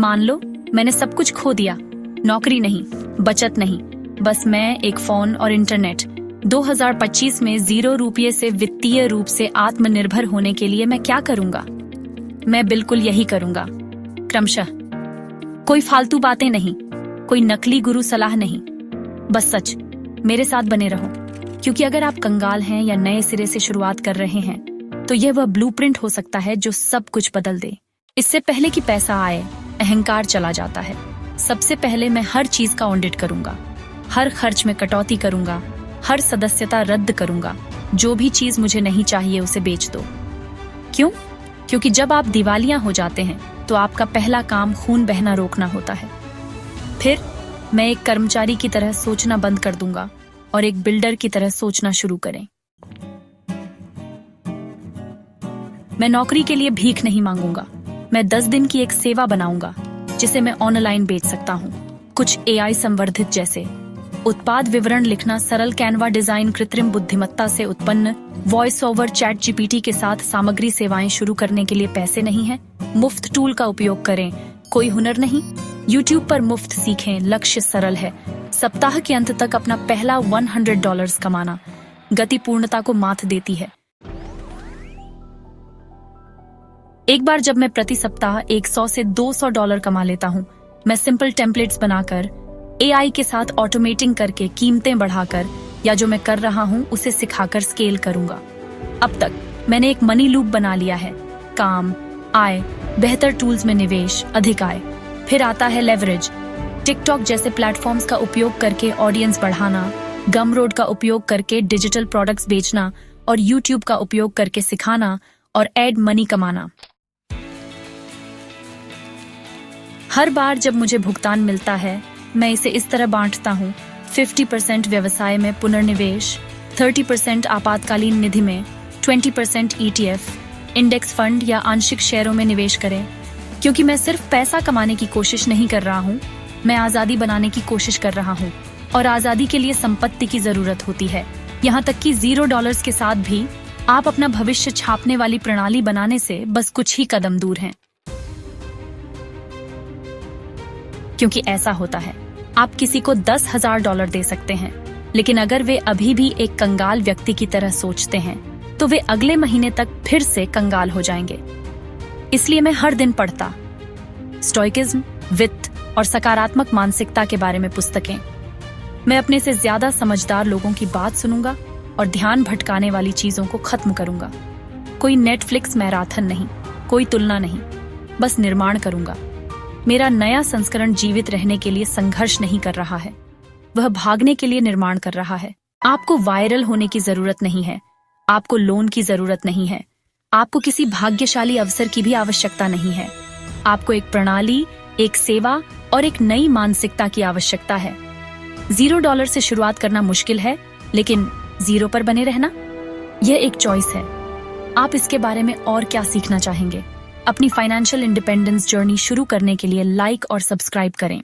मान लो मैंने सब कुछ खो दिया, नौकरी नहीं, बचत नहीं, बस मैं, एक फोन और इंटरनेट। 2025 में 0 रुपये से वित्तीय रूप से आत्मनिर्भर होने के लिए मैं क्या करूंगा? मैं बिल्कुल यही करूंगा, क्रमशः। कोई फालतू बातें नहीं, कोई नकली गुरु सलाह नहीं, बस सच। मेरे साथ बने रहो, क्योंकि अगर आप कंगाल हैं या नए सिरे से शुरुआत कर रहे हैं, तो यह वह ब्लूप्रिंट हो सकता है जो सब कुछ बदल दे। इससे पहले कि पैसा आए, अहंकार चला जाता है। सबसे पहले मैं हर चीज का ऑडिट करूंगा, हर खर्च में कटौती करूंगा, हर सदस्यता रद्द करूंगा, जो भी चीज मुझे नहीं चाहिए उसे बेच दो। क्यों? क्योंकि जब आप दिवालिया हो जाते हैं तो आपका पहला काम खून बहना रोकना होता है। फिर मैं एक कर्मचारी की तरह सोचना बंद कर दूंगा और एक बिल्डर की तरह सोचना शुरू करें। मैं नौकरी के लिए भीख नहीं मांगूंगा। मैं 10 दिन की एक सेवा बनाऊंगा जिसे मैं ऑनलाइन बेच सकता हूँ। कुछ AI संवर्धित जैसे उत्पाद विवरण लिखना, सरल कैनवा डिजाइन, कृत्रिम बुद्धिमत्ता से उत्पन्न वॉइस ओवर, चैट GPT के साथ सामग्री सेवाएं शुरू करने के लिए पैसे नहीं है। मुफ्त टूल का उपयोग करें, कोई हुनर नहीं। YouTube पर मुफ्त सीखें, लक्ष्य सरल है, सप्ताह के अंत तक अपना पहला $100 कमाना। गति पूर्णता को मात देती है। एक बार जब मैं प्रति सप्ताह $100 से $200 कमा लेता हूँ, मैं सिंपल टेम्पलेट्स बनाकर, AI के साथ ऑटोमेटिंग करके, कीमतें बढ़ाकर, या जो मैं कर रहा हूँ उसे सिखाकर स्केल करूंगा। अब तक मैंने एक मनी लूप बना लिया है। काम, आय, बेहतर टूल्स में निवेश, अधिक आय। फिर आता है लेवरेज। टिकटॉक जैसे प्लेटफॉर्म्स का उपयोग करके ऑडियंस बढ़ाना, गमरोड का उपयोग करके डिजिटल प्रोडक्ट्स बेचना और YouTube का उपयोग करके सिखाना और एड मनी कमाना। हर बार जब मुझे भुगतान मिलता है, मैं इसे इस तरह बांटता हूँ: 50% व्यवसाय में पुनर्निवेश, 30% आपातकालीन निधि में, 20% ETF, इंडेक्स फंड या आंशिक शेयरों में निवेश करें। क्योंकि मैं सिर्फ पैसा कमाने की कोशिश नहीं कर रहा हूँ, मैं आजादी बनाने की कोशिश कर रहा हूँ। और आजादी के लिए संपत्ति की जरूरत होती है, यहाँ तक कि $0 के साथ भी। आप अपना भविष्य छापने वाली प्रणाली बनाने से बस कुछ ही कदम दूर हैं। क्योंकि ऐसा होता है, आप किसी को $10,000 दे सकते हैं, लेकिन अगर वे अभी भी एक कंगाल व्यक्ति की तरह सोचते हैं, तो वे अगले महीने तक फिर से कंगाल हो जाएंगे। इसलिए मैं हर दिन पढ़ता स्टोइकिज्म, वित्त और सकारात्मक मानसिकता के बारे में पुस्तकें। मैं अपने से ज्यादा समझदार लोगों की बात सुनूंगा और ध्यान भटकाने वाली चीजों को खत्म करूंगा। कोई नेटफ्लिक्स मैराथन नहीं, कोई तुलना नहीं, बस निर्माण करूंगा। मेरा नया संस्करण जीवित रहने के लिए संघर्ष नहीं कर रहा है, वह भागने के लिए निर्माण कर रहा है। आपको वायरल होने की जरूरत नहीं है, आपको लोन की जरूरत नहीं है, आपको किसी भाग्यशाली अवसर की भी आवश्यकता नहीं है। आपको एक प्रणाली, एक सेवा और एक नई मानसिकता की आवश्यकता है। $0 से शुरुआत करना मुश्किल है, लेकिन 0 पर बने रहना, यह एक चॉइस है। आप इसके बारे में और क्या सीखना चाहेंगे? अपनी फाइनेंशियल इंडिपेंडेंस जर्नी शुरू करने के लिए लाइक और सब्सक्राइब करें।